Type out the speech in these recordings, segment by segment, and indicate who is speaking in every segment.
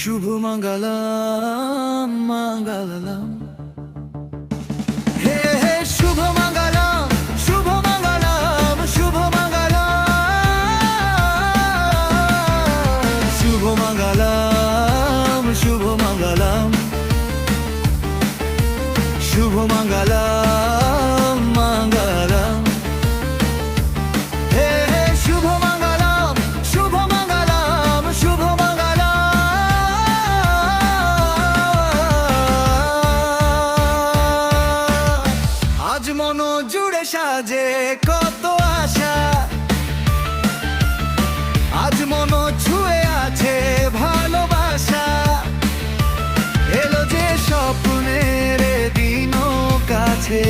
Speaker 1: শুভ মঙ্গলম মঙ্গলম, হে হে শুভ মঙ্গলম, শুভ মঙ্গলম, শুভ মঙ্গলম, শুভ মঙ্গলম, শুভ মঙ্গলম, শুভ মঙ্গলম মঙ্গলম, হে হে শুভ মঙ্গলম, শুভ মঙ্গলম, শুভ মঙ্গলম। আজ মন জুড়ে সাজে কত আশা, আজ মন ছুঁয়ে আছে ভালোবাসা, এলো যে স্বপ্নের দিন কাছে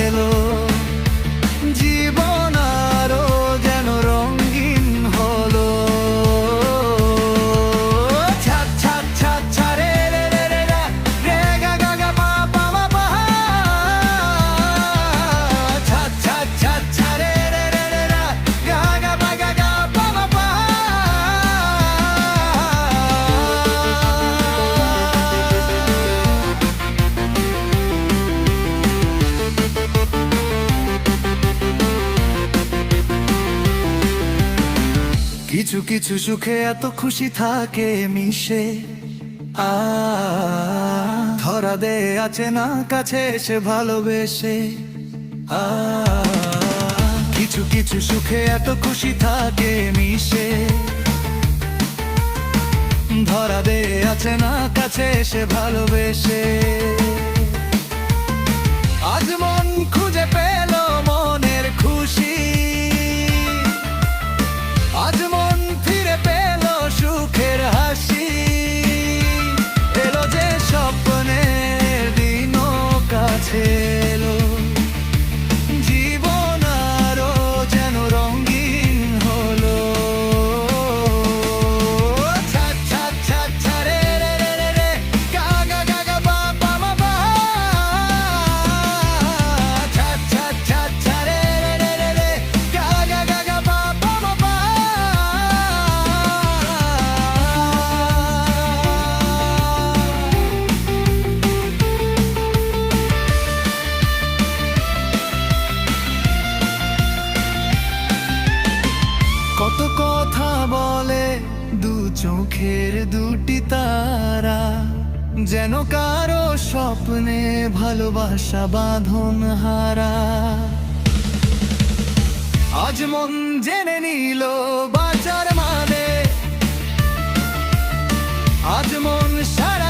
Speaker 1: এলো, জীবন আরো যেন রঙিন হলো। ছাত ছাত ছাত ছাড়ে রে রে রে রে রে গা গা গা পা পা মা পা, ছাত ছাত ছাত ছাড়ে রে রে রে রে গা গা পা গা গা পা মা পা। কিছু কিছু সুখে এত খুশি থাকে মিশে, ধরা দে আছে না কাছে এসে ভালোবেসে। কিছু কিছু সুখে এত খুশি থাকে মিশে, ধরা দে আছে না কাছে এসে ভালোবেসে। আজ মন খুঁজে পেল মনের খুশি, আজ মন ফিরে পেল সুখের হাসি, এলো যে স্বপ্নের দিন কাছে এলো, জীবন আরো যেন রঙিন হলো। ছাত ছাত ছাত ছাড়ে রে রে রে রে গা গা গা গা পা পা মা পা, ছাত ছাত ছাত ছাড়ে রে রে রে রে গা গা গা গা পা পা মা পা। কত কথা বলে দু চোখের দুটি তারা, যেন কারো স্বপ্নে ভালোবাসা বাঁধন হারা। আজ মন জেনে নিল বাঁচার মানে, আজ মন সারা